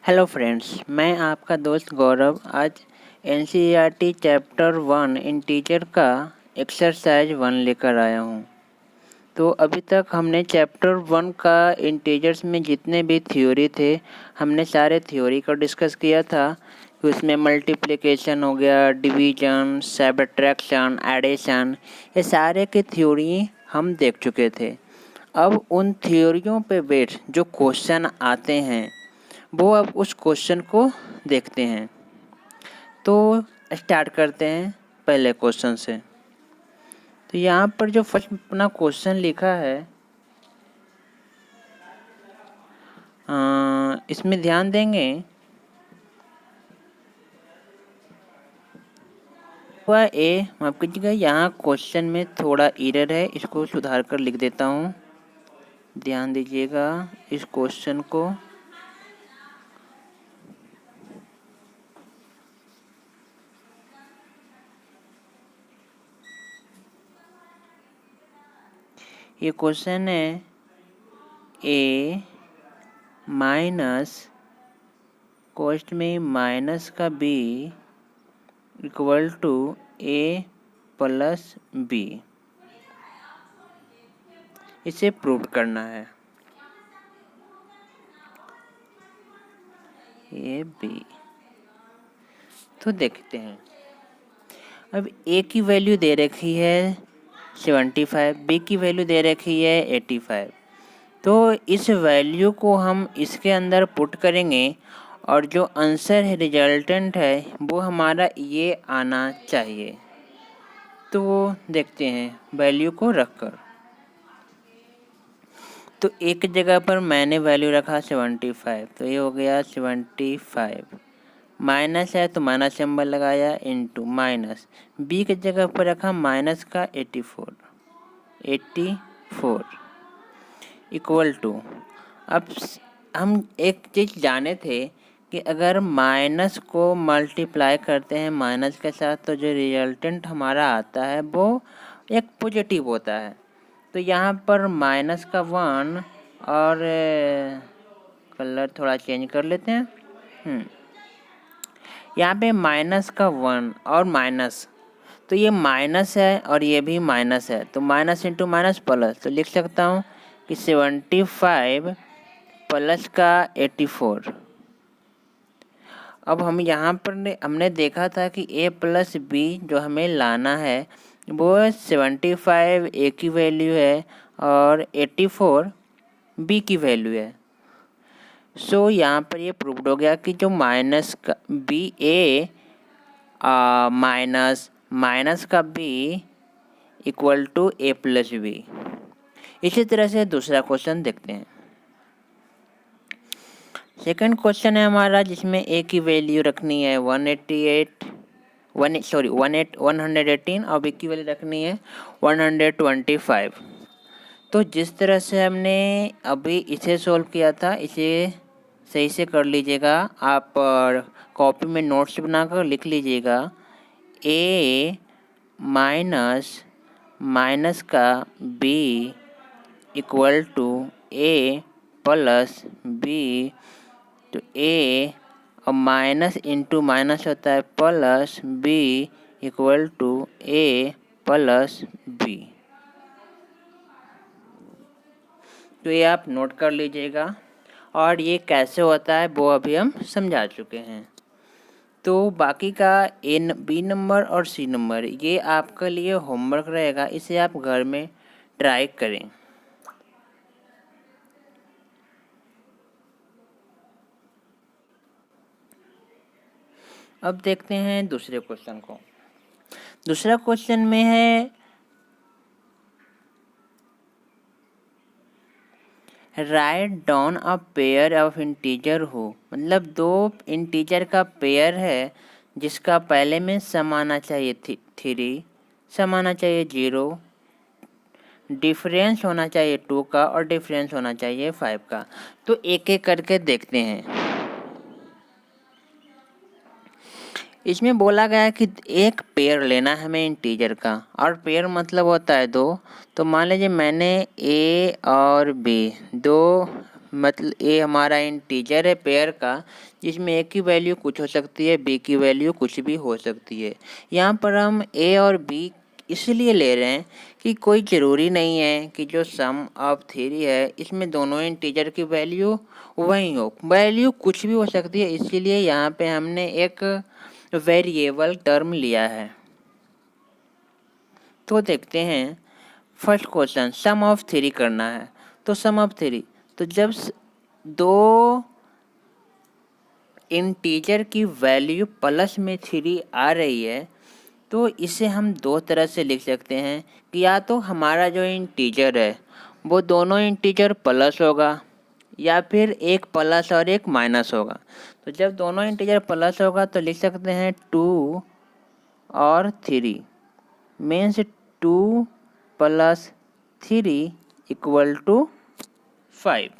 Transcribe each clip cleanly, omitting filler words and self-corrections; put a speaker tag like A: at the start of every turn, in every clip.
A: Hello friends, मैं आपका दोस्त गौरव आज एनसीईआरटी चैप्टर 1 इंटीजर का एक्सरसाइज 1 लेकर आया हूँ। तो अभी तक हमने चैप्टर 1 का इंटीजर्स में जितने भी थ्योरी थे, हमने सारे थ्योरी को डिस्कस किया था कि उसमें मल्टीप्लिकेशन हो गया, डिवीजन, सब्ट्रैक्शन, एडिशन, ये सारे के थ्योरी हम देख चुके थे। अब उन थ्योरियों पे बेस्ड जो क्वेश्चन आते हैं वो अब उस क्वेश्चन को देखते हैं। तो स्टार्ट करते हैं पहले क्वेश्चन से। तो यहाँ पर जो फर्स्ट अपना क्वेश्चन लिखा है, इसमें ध्यान देंगे हुआ ए, माफ कीजिएगा, यहाँ क्वेश्चन में थोड़ा एरर है, इसको सुधार कर लिख देता हूँ। ध्यान दीजिएगा इस क्वेश्चन को। ये क्वेश्चन है ए माइनस कॉस्ट में माइनस का b equal to a plus b, इसे प्रूव करना है। ए बी, तो देखते हैं। अब ए की वैल्यू दे रखी है 75, बी की वैल्यू दे रखी है 85। तो इस वैल्यू को हम इसके अंदर पुट करेंगे और जो आंसर है, रिजल्टेंट है, वो हमारा ये आना चाहिए। तो देखते हैं वैल्यू को रखकर। तो एक जगह पर मैंने वैल्यू रखा 75, तो ये हो गया 75। माइनस है तो माइनस सिंबल लगाया, इनटू माइनस बी की जगह पर रखा माइनस का 84 इक्वल टू। अब हम एक चीज़ जाने थे कि अगर माइनस को मल्टीप्लाई करते हैं माइनस के साथ तो जो रिजल्टेंट हमारा आता है वो एक पॉजिटिव होता है। तो यहाँ पर माइनस का 1 और कलर थोड़ा चेंज कर लेते हैं। यहाँ पे माइनस का 1 और माइनस, तो ये माइनस है और ये भी माइनस है, तो माइनस इंटू माइनस प्लस, तो लिख सकता हूँ कि 75 प्लस का 84। अब हम यहाँ पर हमने देखा था कि a प्लस बी जो हमें लाना है वो 75 a की वैल्यू है और 84 b की वैल्यू है। सो यहाँ पर ये प्रूव्ड हो गया कि जो माइनस का बी ए माइनस माइनस का b equal to a plus b. इसी तरह से दूसरा क्वेश्चन देखते हैं। सेकंड क्वेश्चन है हमारा जिसमें ए की वैल्यू रखनी है 118 और बी की वैल्यू रखनी है 125। तो जिस तरह से हमने अभी इसे सॉल्व किया था, इसे सही से कर लीजिएगा। आप कॉपी में नोट्स बनाकर लिख लीजिएगा। ए माइनस माइनस का b equal to a plus b, तो ए और माइनस इंटू माइनस होता है plus b equal to a plus b. तो ये आप नोट कर लीजिएगा और ये कैसे होता है वो अभी हम समझा चुके हैं। तो बाकी का ए बी नंबर और सी नंबर ये आपके लिए होमवर्क रहेगा, इसे आप घर में ट्राई करें। अब देखते हैं दूसरे क्वेश्चन को। दूसरा क्वेश्चन में है write down a pair of integer हो, मतलब दो इंटीजर का पेयर है जिसका पहले में सम आना चाहिए 3, सम आना चाहिए 0, डिफरेंस होना चाहिए 2 का और डिफरेंस होना चाहिए 5 का। तो एक एक करके देखते हैं। इसमें बोला गया है कि एक पेयर लेना है हमें इंटीजर का, और पेयर मतलब होता है 2। तो मान लीजिए मैंने ए और बी दो मतलब ए हमारा इंटीजर है पेयर का, जिसमें ए की वैल्यू कुछ हो सकती है, बी की वैल्यू कुछ भी हो सकती है। यहाँ पर हम ए और बी इसलिए ले रहे हैं कि कोई ज़रूरी नहीं है कि जो सम ऑफ थ्री है इसमें दोनों इंटीजर की वैल्यू वही हो, वैल्यू कुछ भी हो सकती है, इसीलिए यहाँ पे हमने एक वेरिएबल टर्म लिया है। तो देखते हैं first question, sum of three करना है। तो सम ऑफ थ्री, तो जब दो इंटीजर की वैल्यू प्लस में थ्री आ रही है तो इसे हम दो तरह से लिख सकते हैं कि या तो हमारा जो इंटीजर है वो दोनों इंटीजर प्लस होगा या फिर एक प्लस और एक माइनस होगा। तो जब दोनों इंटीजर प्लस होगा तो लिख सकते हैं 2 और 3 मीन्स 2 + 3 = 5।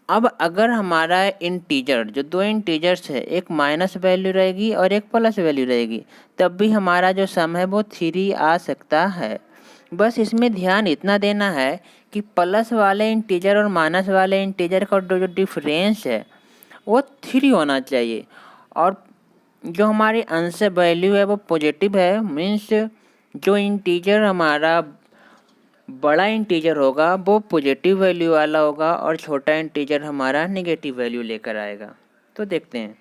A: अब अगर हमारा इंटीजर जो दो इंटीजर्स है एक माइनस वैल्यू रहेगी और एक प्लस वैल्यू रहेगी, तब भी हमारा जो सम है वो 3 आ सकता है। बस इसमें ध्यान इतना देना है कि प्लस वाले इंटीजर और माइनस वाले इंटीजर का जो डिफरेंस है वो 3 होना चाहिए, और जो हमारी आंसर वैल्यू है वो पॉजिटिव है, मीन्स जो इंटीजर हमारा बड़ा इंटीजर होगा वो पॉजिटिव वैल्यू वाला होगा और छोटा इंटीजर हमारा नेगेटिव वैल्यू लेकर आएगा। तो देखते हैं,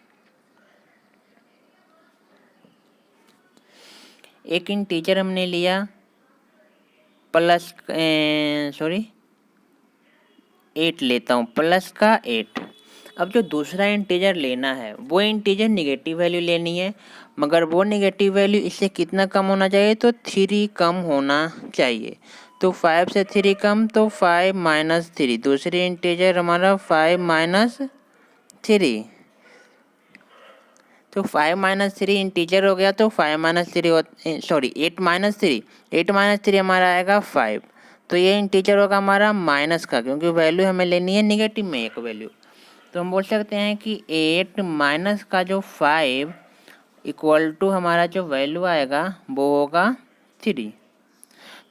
A: एक इंटीजर हमने लिया प्लस 8 लेता हूँ, प्लस का 8। अब जो दूसरा इंटीजर लेना है वो इंटीजर नेगेटिव वैल्यू लेनी है, मगर वो नेगेटिव वैल्यू इससे कितना कम होना चाहिए, तो 3 कम होना चाहिए। तो 5 से 3 कम, तो 5 - 3, दूसरी इंटीजर हमारा 5 - 3। तो 5 - 3 इंटीजर हो गया, तो 5 - 3 8 - 3, 8 - 3 हमारा आएगा 5। तो ये इंटीजर होगा हमारा माइनस का, क्योंकि वैल्यू हमें लेनी है नेगेटिव में एक वैल्यू। तो हम बोल सकते हैं कि 8 माइनस का जो 5 = हमारा जो वैल्यू आएगा वो होगा 3।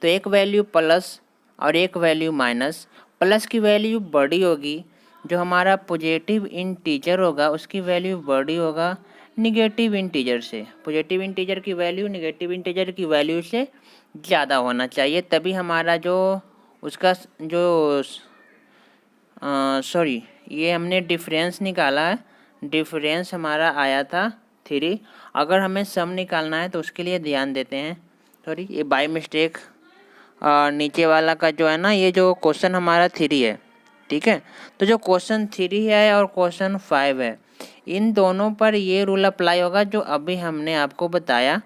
A: तो एक वैल्यू प्लस और एक वैल्यू माइनस। प्लस की वैल्यू बड़ी होगी, जो हमारा पॉजिटिव इंटीजर होगा उसकी वैल्यू बड़ी होगा निगेटिव इंटीजर से। पॉजिटिव इंटीजर की वैल्यू निगेटिव इंटीजर की वैल्यू से ज़्यादा होना चाहिए, तभी हमारा जो उसका जो सॉरी ये हमने डिफरेंस निकाला है, डिफरेंस हमारा आया था 3। अगर हमें सम निकालना है तो उसके लिए ध्यान देते हैं। सॉरी ये बाय मिस्टेक नीचे वाला का जो है ना, ये जो क्वेश्चन हमारा 3 है, ठीक है। तो जो क्वेश्चन 3 है और क्वेश्चन 5 है, इन दोनों पर ये रूल अप्लाई होगा जो अभी हमने आपको बताया।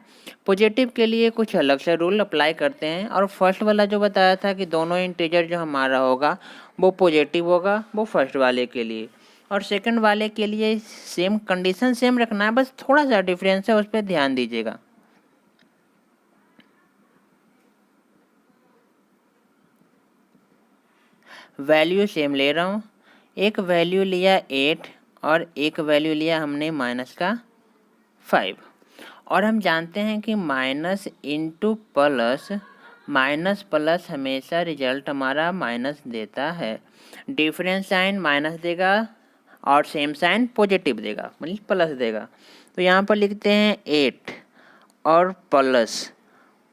A: पॉजिटिव के लिए कुछ अलग से रूल अप्लाई करते हैं, और फर्स्ट वाला जो बताया था कि दोनों इंटीजर जो हमारा होगा वो पॉजिटिव होगा, वो फर्स्ट वाले के लिए, और सेकंड वाले के लिए सेम कंडीशन सेम रखना है, बस थोड़ा सा डिफरेंस है, उस पर ध्यान दीजिएगा। वैल्यू सेम ले रहा हूँ, एक वैल्यू लिया 8 और एक वैल्यू लिया हमने माइनस का 5। और हम जानते हैं कि minus into plus, minus plus हमेशा रिजल्ट हमारा माइनस देता है। डिफरेंस साइन माइनस देगा और सेम साइन पॉजिटिव देगा, मतलब प्लस देगा। तो यहाँ पर लिखते हैं 8 और प्लस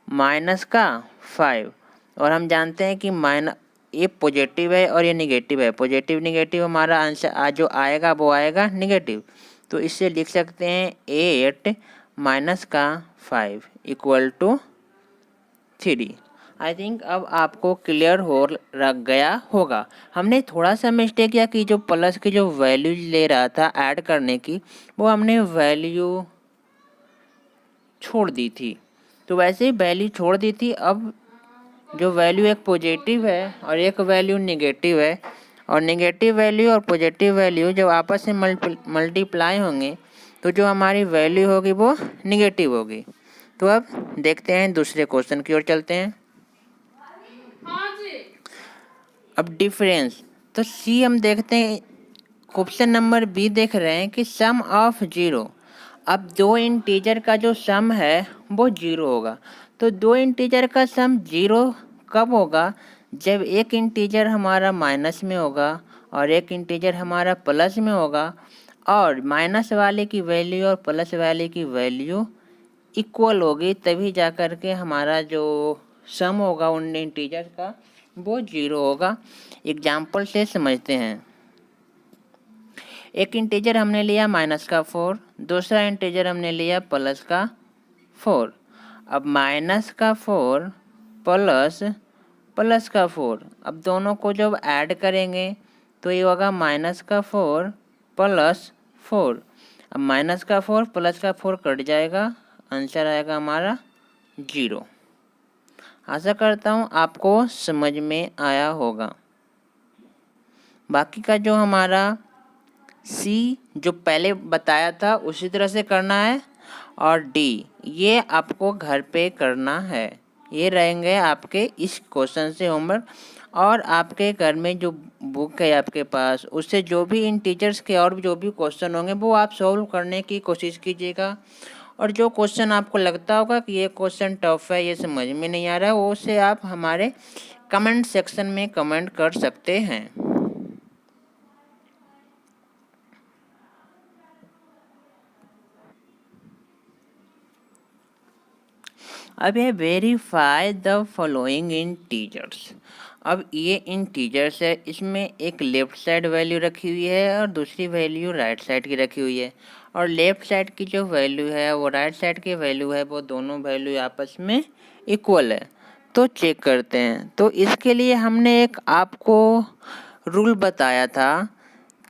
A: माइनस का 5, और हम जानते हैं कि माइनस ये पॉजिटिव है और ये निगेटिव है, पॉजिटिव निगेटिव हमारा आंसर जो आएगा वो आएगा निगेटिव। तो इससे लिख सकते हैं 8 माइनस का 5 = 3। आई थिंक अब आपको क्लियर हो रख गया होगा। हमने थोड़ा सा मिस्टेक किया कि जो प्लस की जो वैल्यू ले रहा था ऐड करने की, वो हमने वैल्यू छोड़ दी थी। तो वैसे ही वैल्यू छोड़ दी थी, अब जो वैल्यू एक पॉजिटिव है और एक वैल्यू नेगेटिव है, और नेगेटिव वैल्यू और पॉजिटिव वैल्यू जब आपस में मल्टीप्लाई होंगे तो जो हमारी वैल्यू होगी वो नेगेटिव होगी। तो अब देखते हैं दूसरे क्वेश्चन की ओर चलते हैं। अब डिफरेंस, तो सी हम देखते हैं, क्वेश्चन नंबर बी देख रहे हैं कि सम ऑफ 0। अब दो इंटीजर का जो सम है वो 0 होगा। तो दो इंटीजर का सम 0 कब होगा, जब एक इंटीजर हमारा माइनस में होगा और एक इंटीजर हमारा प्लस में होगा और माइनस वाले की वैल्यू और प्लस वाले की वैल्यू इक्वल होगी, तभी जा कर के हमारा जो सम होगा उन इंटीजर का वो 0 होगा। एग्जाम्पल से समझते हैं। एक इंटीजर हमने लिया माइनस का 4, दूसरा इंटीजर हमने लिया प्लस का 4। अब माइनस का 4 प्लस का 4, अब दोनों को जब ऐड करेंगे तो ये होगा माइनस का 4 प्लस 4। अब माइनस का 4 प्लस का 4 कट जाएगा, आंसर आएगा हमारा 0। आशा करता हूँ आपको समझ में आया होगा। बाकी का जो हमारा सी जो पहले बताया था उसी तरह से करना है, और डी ये आपको घर पे करना है। ये रहेंगे आपके इस क्वेश्चन से होमवर्क। और आपके घर में जो बुक है आपके पास, उससे जो भी इन टीचर्स के और जो भी क्वेश्चन होंगे वो आप सॉल्व करने की कोशिश कीजिएगा। और जो क्वेश्चन आपको लगता होगा कि ये क्वेश्चन टफ है, ये समझ में नहीं आ रहा है, वो से आप हमारे कमेंट सेक्शन में कमेंट कर सकते हैं। अब है वेरीफाई द फॉलोइंग इंटीजर्स। अब ये इंटीजर्स है, इसमें एक लेफ़्ट साइड वैल्यू रखी हुई है और दूसरी वैल्यू राइट साइड की रखी हुई है। और लेफ़्ट साइड की जो वैल्यू है वो राइट साइड की वैल्यू है, वो दोनों वैल्यू आपस में इक्वल है। तो चेक करते हैं। तो इसके लिए हमने एक आपको रूल बताया था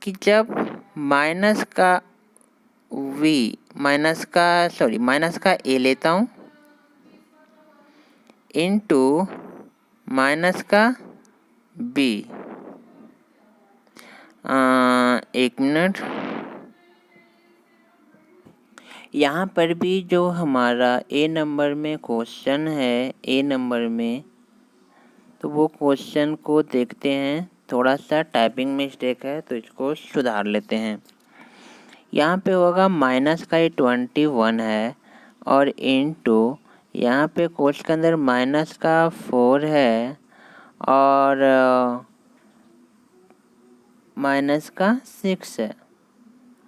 A: कि जब माइनस का माइनस का ए लेता हूँ इनटू माइनस का बी, एक मिनट, यहाँ पर भी जो हमारा ए नंबर में क्वेश्चन है, ए नंबर में, तो वो क्वेश्चन को देखते हैं। थोड़ा सा टाइपिंग मिस्टेक है तो इसको सुधार लेते हैं। यहाँ पे होगा माइनस का 21 है और इनटू यहाँ पे कोर्स के अंदर माइनस का 4 है और माइनस का 6 है।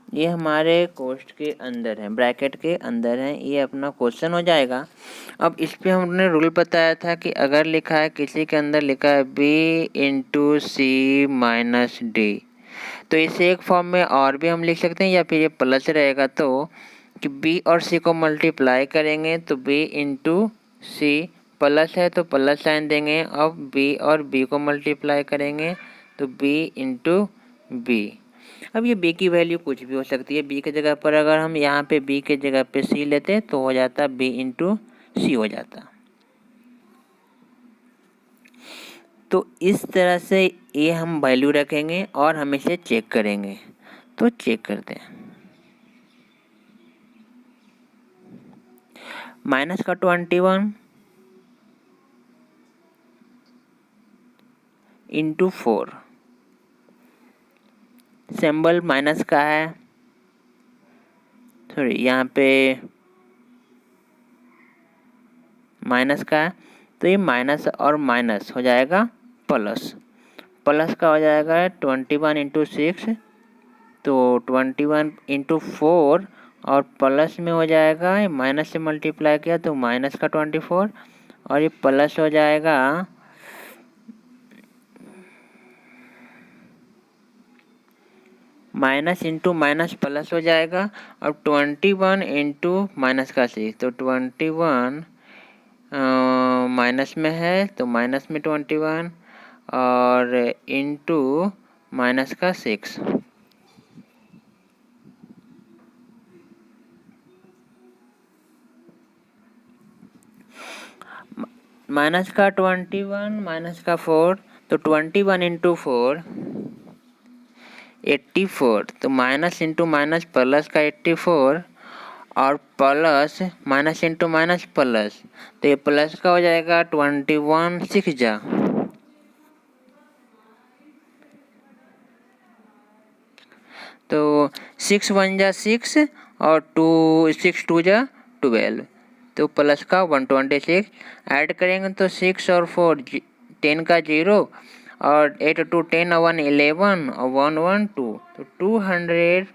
A: ये हमारे कोष्ट के अंदर है, ब्रैकेट के अंदर है। ये अपना क्वेश्चन हो जाएगा। अब इस पे हमने रूल बताया था कि अगर लिखा है किसी के अंदर लिखा है बी इंटू सी माइनस डी, तो इसे एक फॉर्म में और भी हम लिख सकते हैं, या फिर ये प्लस रहेगा तो कि बी और सी को मल्टीप्लाई करेंगे तो बी इंटू सी, प्लस है तो प्लस साइन देंगे। अब बी और बी को मल्टीप्लाई करेंगे तो बी इंटू बी। अब ये बी की वैल्यू कुछ भी हो सकती है। बी की जगह पर अगर हम यहाँ पे बी के जगह पे सी लेते तो हो जाता बी इंटू सी हो जाता। तो इस तरह से ये हम वैल्यू रखेंगे और हम इसे चेक करेंगे। तो चेक करते हैं। माइनस का 21 इंटू 4, सिंबल माइनस का है, सॉरी यहाँ पे माइनस का है, तो ये माइनस और माइनस हो जाएगा प्लस। प्लस का हो जाएगा 21 इंटू 6, तो 21 इंटू 4 और प्लस में हो जाएगा, माइनस से मल्टीप्लाई किया तो माइनस का 24 और ये प्लस हो जाएगा माइनस इंटू माइनस प्लस हो जाएगा। अब 21 इंटू माइनस का 6, तो 21 माइनस में है तो माइनस में 21 और इंटू माइनस का 6। माइनस का 21 माइनस का 4, तो 21 इंटू 4 84, तो माइनस इंटू माइनस प्लस का 84 और plus minus into minus plus, तो ये प्लस का हो जाएगा 21 6 जा, तो 6 1 जा 6 और 6 2 जा 12, तो प्लस का 126 ऐड करेंगे तो 6 और 4 10 का 0 और 8 2 10 और 1 11 और 1 1 2, तो 210,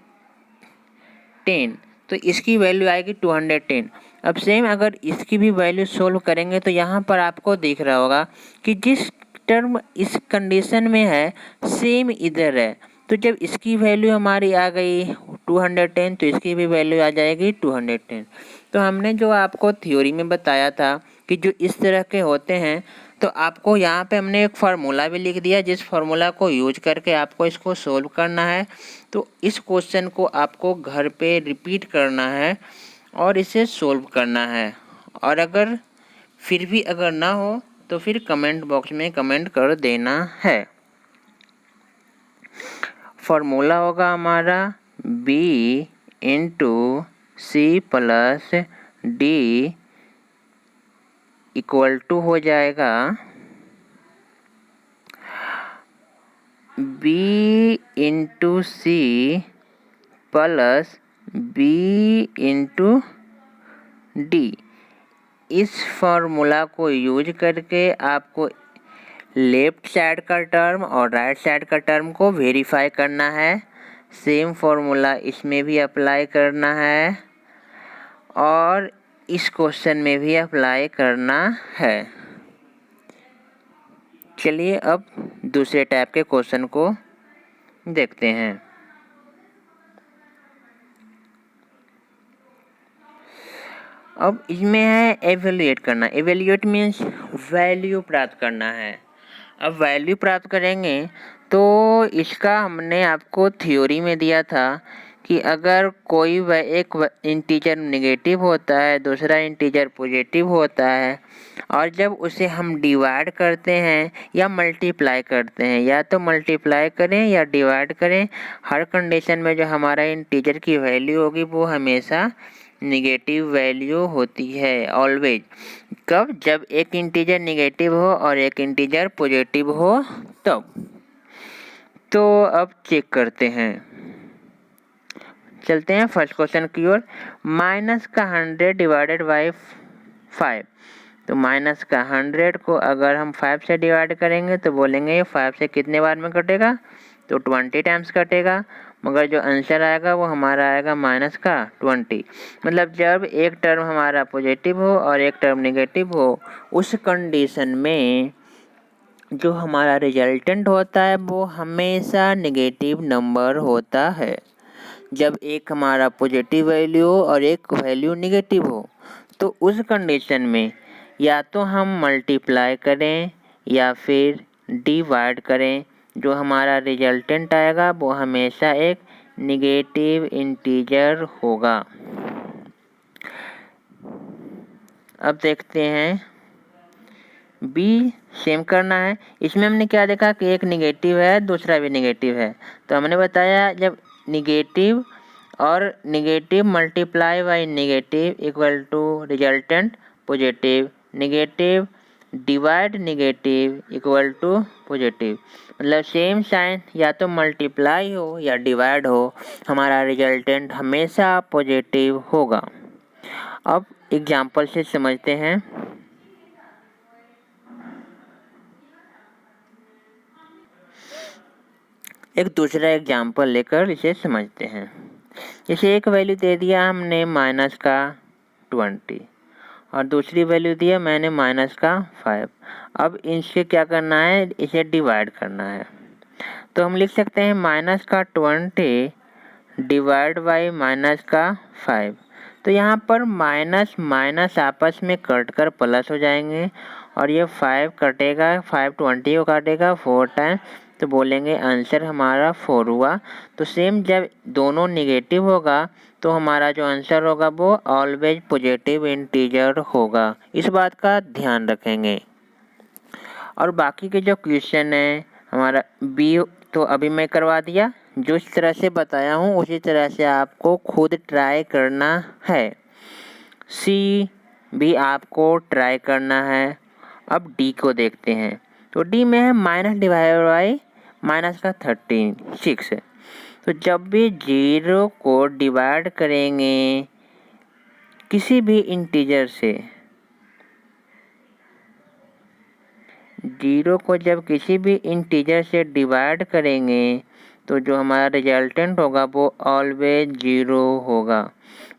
A: तो इसकी वैल्यू आएगी 210। अब सेम अगर इसकी भी वैल्यू सोल्व करेंगे तो यहाँ पर आपको दिख रहा होगा कि जिस टर्म इस कंडीशन में है सेम इधर है, तो जब इसकी वैल्यू हमारी आ गई 210 तो इसकी भी वैल्यू आ जाएगी 210। तो हमने जो आपको थ्योरी में बताया था कि जो इस तरह के होते हैं, तो आपको यहाँ पे हमने एक फार्मूला भी लिख दिया जिस फार्मूला को यूज करके आपको इसको सोल्व करना है। तो इस क्वेश्चन को आपको घर पे रिपीट करना है और इसे सोल्व करना है, और अगर फिर भी अगर ना हो तो फिर कमेंट बॉक्स में कमेंट कर देना है। फार्मूला होगा हमारा B into c plus d equal to हो जाएगा B into c plus B into d. इस फार्मूला को यूज करके आपको लेफ्ट साइड का टर्म और राइट साइड का टर्म को वेरीफाई करना है। सेम फार्मूला इसमें भी अप्लाई करना है और इस क्वेश्चन में भी अप्लाई करना है। चलिए अब दूसरे टाइप के क्वेश्चन को देखते हैं। अब इसमें है एवेल्यूएट करना। एवेल्यूएट मीन्स वैल्यू प्राप्त करना है। अब वैल्यू प्राप्त करेंगे तो इसका हमने आपको थ्योरी में दिया था कि अगर कोई एक इंटीजर नेगेटिव होता है, दूसरा इंटीजर पॉजिटिव होता है, और जब उसे हम डिवाइड करते हैं या मल्टीप्लाई करते हैं, या तो मल्टीप्लाई करें या डिवाइड करें, हर कंडीशन में जो हमारा इंटीजर की वैल्यू होगी वो हमेशा निगेटिव वैल्यू होती है ऑलवेज। कब? जब एक इंटीजर निगेटिव हो और एक इंटीजर पॉजिटिव हो तब। तो अब चेक करते हैं, चलते हैं फर्स्ट क्वेश्चन की ओर। माइनस का 100 डिवाइडेड बाई 5, तो माइनस का 100 को अगर हम 5 से डिवाइड करेंगे तो बोलेंगे ये 5 से कितने बार में कटेगा, तो 20 टाइम्स कटेगा, मगर जो आंसर आएगा वो हमारा आएगा माइनस का 20। मतलब जब एक टर्म हमारा पॉजिटिव हो और एक टर्म नेगेटिव हो, उस कंडीशन में जो हमारा रिजल्टेंट होता है वो हमेशा नेगेटिव नंबर होता है। जब एक हमारा पॉजिटिव वैल्यू हो और एक वैल्यू नेगेटिव हो, तो उस कंडीशन में या तो हम मल्टीप्लाई करें या फिर डिवाइड करें, जो हमारा रिजल्टेंट आएगा वो हमेशा एक नेगेटिव इंटीजर होगा। अब देखते हैं बी सेम करना है। इसमें हमने क्या देखा कि एक नेगेटिव है दूसरा भी नेगेटिव है, तो हमने बताया जब नेगेटिव और negative multiply by negative equal to resultant positive, negative divide negative equal to positive. मतलब सेम साइन या तो मल्टीप्लाई हो या डिवाइड हो, हमारा रिजल्टेंट हमेशा पॉजिटिव होगा। अब एग्जाम्पल से समझते हैं। एक दूसरा एग्जाम्पल लेकर इसे समझते हैं। जैसे एक वैल्यू दे दिया हमने माइनस का 20 और दूसरी वैल्यू दिया मैंने माइनस का 5। अब इनसे क्या करना है, इसे डिवाइड करना है। तो हम लिख सकते हैं माइनस का 20 डिवाइड बाई माइनस का 5। तो यहाँ पर माइनस माइनस आपस में कट कर प्लस हो जाएंगे और ये 5 कटेगा, 5 20 को काटेगा 4 टाइम, तो बोलेंगे आंसर हमारा 4 हुआ। तो सेम जब दोनों निगेटिव होगा तो हमारा जो आंसर होगा वो ऑलवेज पॉजिटिव इंटीजर होगा। इस बात का ध्यान रखेंगे। और बाकी के जो क्वेश्चन है हमारा बी, तो अभी मैं करवा दिया, जो इस तरह से बताया हूँ उसी तरह से आपको खुद ट्राई करना है। सी भी आपको ट्राई करना है। अब डी को देखते हैं। तो डी में है माइनस डिवाइड बाई माइनस का 6। तो जब भी 0 को डिवाइड करेंगे किसी भी इंटीजर से, जीरो को जब किसी भी इंटीजर से डिवाइड करेंगे तो जो हमारा रिजल्टेंट होगा वो ऑलवेज जीरो होगा।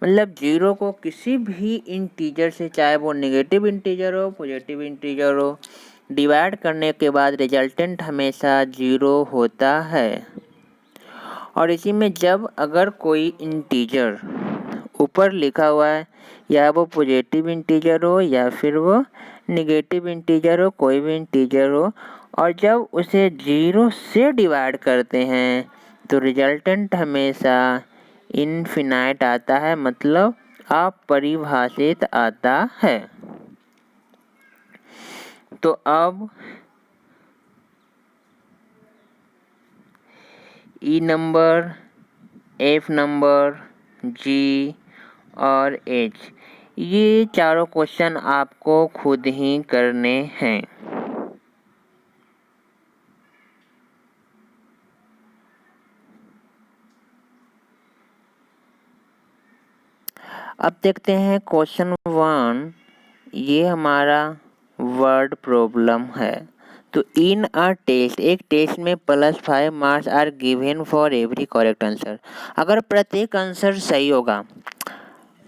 A: मतलब जीरो को किसी भी इंटीजर से, चाहे वो नेगेटिव इंटीजर हो पॉजिटिव इंटीजर हो, डिवाइड करने के बाद रिजल्टेंट हमेशा जीरो होता है। और इसी में जब अगर कोई इंटीजर ऊपर लिखा हुआ है, या वो पॉजिटिव इंटीजर हो या फिर वो नेगेटिव इंटीजर हो, कोई भी इंटीजर हो, और जब उसे जीरो से डिवाइड करते हैं तो रिजल्टेंट हमेशा इनफिनाइट आता है, मतलब अपरिभाषित आता है। तो अब ई नंबर, एफ नंबर, जी और एच, ये चारों क्वेश्चन आपको खुद ही करने हैं। अब देखते हैं क्वेश्चन 1। ये हमारा वर्ड प्रॉब्लम है। तो इन अ टेस्ट, एक टेस्ट में +5 marks are given for every correct answer. अगर प्रत्येक आंसर सही होगा,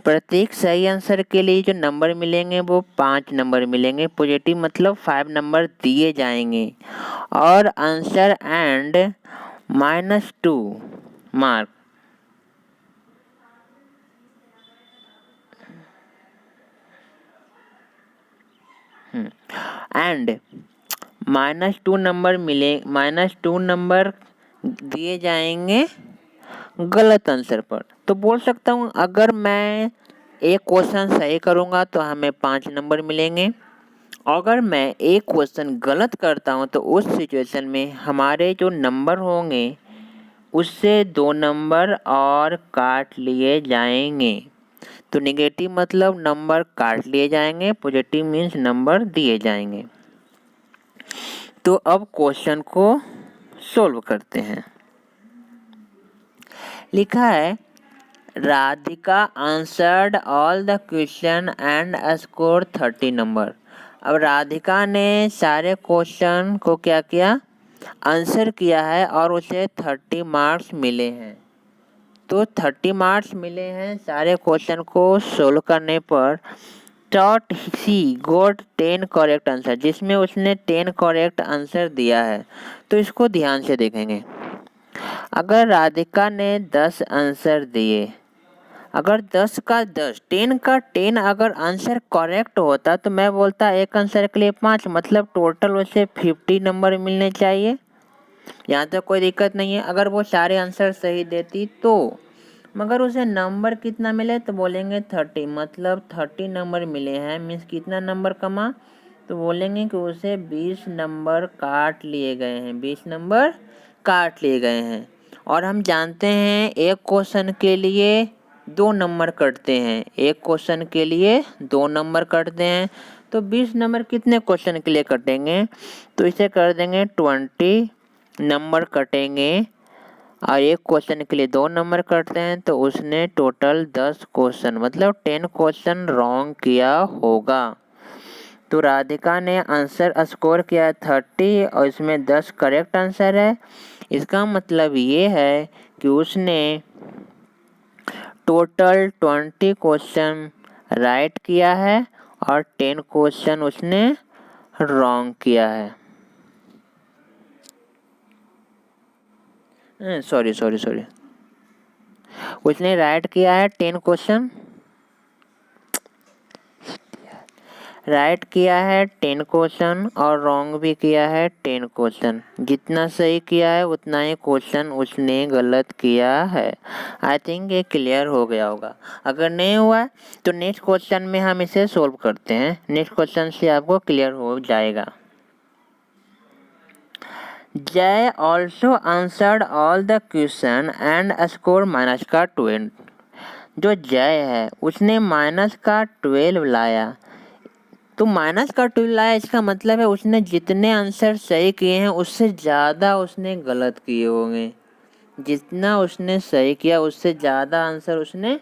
A: प्रत्येक सही आंसर के लिए जो नंबर मिलेंगे वो 5 नंबर मिलेंगे, पॉजिटिव मतलब 5 नंबर दिए जाएंगे। और answer and -2 mark and -2 number -2 number दिए जाएंगे गलत आंसर पर। तो बोल सकता हूँ अगर मैं एक क्वेश्चन सही करूँगा तो हमें 5 नंबर मिलेंगे, अगर मैं एक क्वेश्चन गलत करता हूँ तो उस सिचुएशन में हमारे जो नंबर होंगे उससे 2 नंबर और काट लिए जाएंगे। तो नेगेटिव मतलब नंबर काट लिए जाएंगे, पॉजिटिव मीन्स नंबर दिए जाएंगे। तो अब क्वेश्चन को सोल्व करते हैं। लिखा है Radhika answered all the question and score 30 number. अब राधिका ने सारे क्वेश्चन को क्या किया, आंसर किया है और उसे 30 मार्क्स मिले हैं। तो 30 मार्क्स मिले हैं सारे क्वेश्चन को सोल्व करने पर। टॉट सी गोट 10 करेक्ट आंसर, जिसमें उसने 10 करेक्ट आंसर दिया है। तो इसको ध्यान से देखेंगे। अगर राधिका ने 10 आंसर दिए, अगर 10 का 10, 10 का 10 अगर आंसर करेक्ट होता तो मैं बोलता एक आंसर के लिए 5, मतलब टोटल उसे 50 नंबर मिलने चाहिए। यहाँ तक कोई दिक्कत नहीं है। अगर वो सारे आंसर सही देती तो, मगर उसे नंबर कितना मिले तो बोलेंगे 30, मतलब 30 नंबर मिले हैं, मीन्स कितना नंबर कमा, तो बोलेंगे कि उसे 20 नंबर काट लिए गए हैं, 20 नंबर काट लिए गए हैं। और हम जानते हैं एक क्वेश्चन के लिए 2 नंबर कटते हैं, एक क्वेश्चन के लिए 2 नंबर कटते हैं। तो 20 नंबर कितने क्वेश्चन के लिए कटेंगे, तो इसे कर देंगे 20 नंबर कटेंगे। और एक क्वेश्चन के लिए 2 नंबर कटते हैं, तो उसने टोटल 10 क्वेश्चन मतलब 10 क्वेश्चन रॉन्ग किया होगा। तो राधिका ने आंसर स्कोर किया 30 और इसमें 10 करेक्ट आंसर है। इसका मतलब ये है कि उसने टोटल 20 क्वेश्चन राइट किया है और 10 क्वेश्चन उसने रॉन्ग किया है। सॉरी, उसने राइट किया है 10 क्वेश्चन, राइट किया है 10 क्वेश्चन और रॉन्ग भी किया है 10 क्वेश्चन। जितना सही किया है उतना ही क्वेश्चन उसने गलत किया है। आई थिंक ये क्लियर हो गया होगा। अगर नहीं हुआ है तो नेक्स्ट क्वेश्चन में हम इसे सोल्व करते हैं, नेक्स्ट क्वेश्चन से आपको क्लियर हो जाएगा। जय also answered all the question and score -12। जो जय है उसने -12 लाया, तो -12 लाया, इसका मतलब है उसने जितने आंसर सही किए हैं उससे ज़्यादा उसने गलत किए होंगे। जितना उसने सही किया उससे ज़्यादा आंसर उसने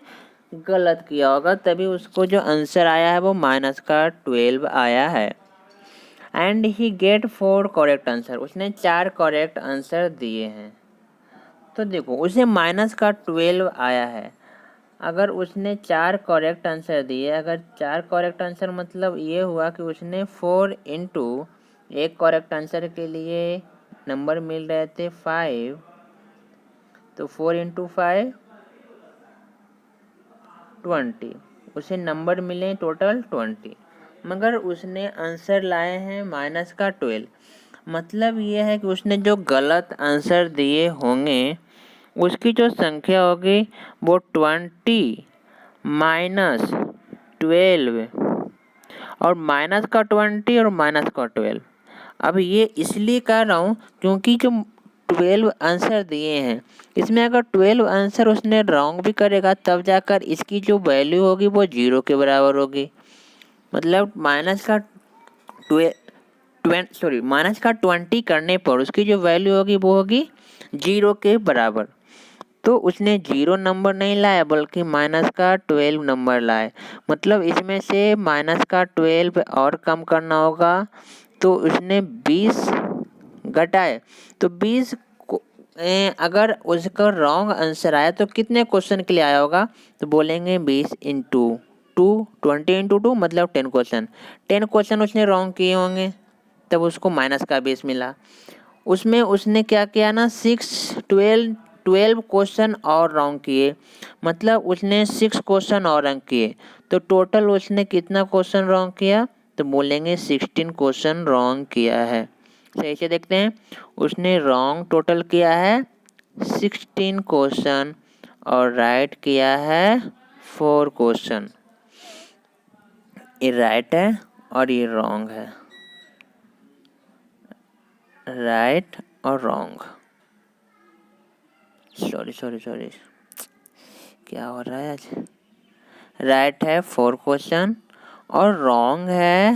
A: गलत किया होगा, तभी उसको जो आंसर आया है वो -12 आया है। And he get 4 correct answer, उसने 4 करेक्ट आंसर दिए हैं। तो देखो उसे माइनस का 12 आया है। अगर उसने 4 करेक्ट आंसर दिए, अगर 4 करेक्ट आंसर मतलब ये हुआ कि उसने 4 इंटू एक करेक्ट आंसर के लिए नंबर मिल रहे थे 5, तो 4 इंटू 5 20, उसे नंबर मिले टोटल 20, मगर उसने आंसर लाए हैं माइनस का 12। मतलब ये है कि उसने जो गलत आंसर दिए होंगे उसकी जो संख्या होगी वो 20 माइनस 12 और माइनस का 20 और माइनस का 12। अब ये इसलिए कर रहा हूँ क्योंकि जो 12 आंसर दिए हैं इसमें अगर 12 आंसर उसने रॉन्ग भी करेगा तब जाकर इसकी जो वैल्यू होगी वो 0 के बराबर होगी। मतलब माइनस का 20 करने पर उसकी जो वैल्यू होगी वो होगी 0 के बराबर। तो उसने 0 नंबर नहीं लाया बल्कि माइनस का 12 नंबर लाए। मतलब इसमें से माइनस का 12 और कम करना होगा, तो उसने 20 घटाए। तो 20 अगर उसका रॉन्ग आंसर आया तो कितने क्वेश्चन के लिए आया होगा, तो बोलेंगे 20 इंटू 2, 20 इंटू 2 मतलब 10 क्वेश्चन। 10 क्वेश्चन उसने रॉन्ग किए होंगे तब उसको माइनस का 20 मिला। उसमें उसने क्या किया ना 12 क्वेश्चन और रॉन्ग किए, मतलब उसने 6 क्वेश्चन और रॉन्ग किए। तो टोटल उसने कितना क्वेश्चन रॉन्ग किया, तो बोलेंगे 16 क्वेश्चन रॉन्ग किया है। सही से देखते हैं, उसने रॉन्ग टोटल किया है 16 क्वेश्चन और राइट किया है 4 क्वेश्चन। ये राइट है और ये रॉन्ग है, राइट और रॉन्ग। सॉरी क्या हो रहा है आज। राइट है 4 क्वेश्चन और रॉन्ग है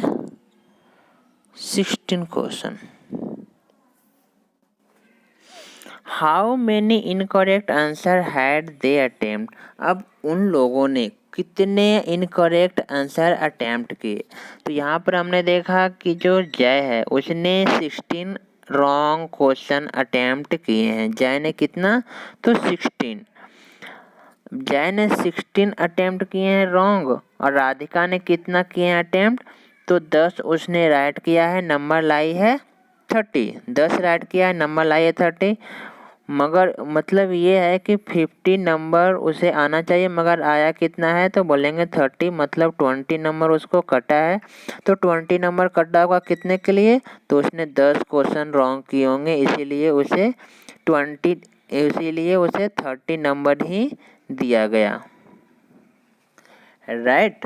A: 16 question. How many incorrect answer had they attempt. अब उन लोगों ने कितने इनकरेक्ट आंसर अटेम्प्ट किए। तो यहाँ पर हमने देखा कि जो जय है उसने 16 रॉन्ग क्वेश्चन अटेम्प्ट किए हैं। जय ने कितना, तो 16। जय ने 16 अटेम्प्ट किए हैं रॉन्ग और राधिका ने कितना किए हैं अटेम्प्ट, तो 10 उसने राइट किया है, नंबर लाई है 30। 10 राइट किया है, नंबर लाई है 30। मगर मतलब ये है कि 50 नंबर उसे आना चाहिए मगर आया कितना है, तो बोलेंगे 30, मतलब 20 नंबर उसको कटा है। तो 20 नंबर कटा होगा कितने के लिए, तो उसने 10 क्वेश्चन रॉन्ग किए होंगे, इसीलिए उसे 30 नंबर ही दिया गया। राइट।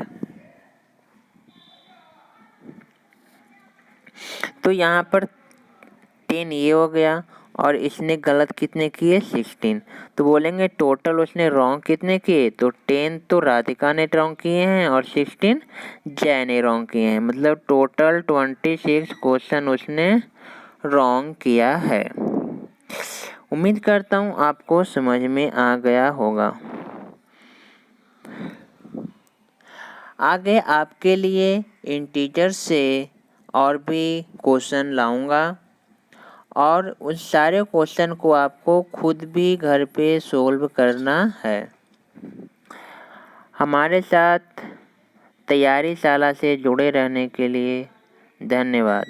A: तो यहाँ पर 10 ये हो गया और इसने गलत कितने किए 16। तो बोलेंगे टोटल उसने रॉन्ग कितने किए, तो 10 तो राधिका ने रॉन्ग किए हैं और 16 जय ने रॉन्ग किए हैं। मतलब टोटल 26 क्वेश्चन उसने रॉन्ग किया है। उम्मीद करता हूँ आपको समझ में आ गया होगा। आगे आपके लिए इंटीजर से और भी क्वेश्चन लाऊंगा और उस सारे क्वेश्चन को आपको खुद भी घर पे सोल्व करना है। हमारे साथ तैयारी शाला से जुड़े रहने के लिए धन्यवाद।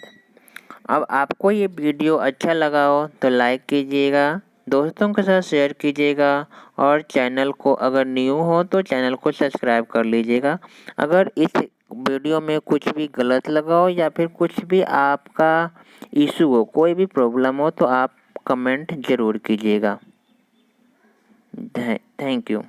A: अब आपको ये वीडियो अच्छा लगा हो तो लाइक कीजिएगा, दोस्तों के साथ शेयर कीजिएगा और चैनल को अगर न्यू हो तो चैनल को सब्सक्राइब कर लीजिएगा। अगर इस वीडियो में कुछ भी गलत लगा हो या फिर कुछ भी आपका इशू हो, कोई भी प्रॉब्लम हो, तो आप कमेंट ज़रूर कीजिएगा। Thank you.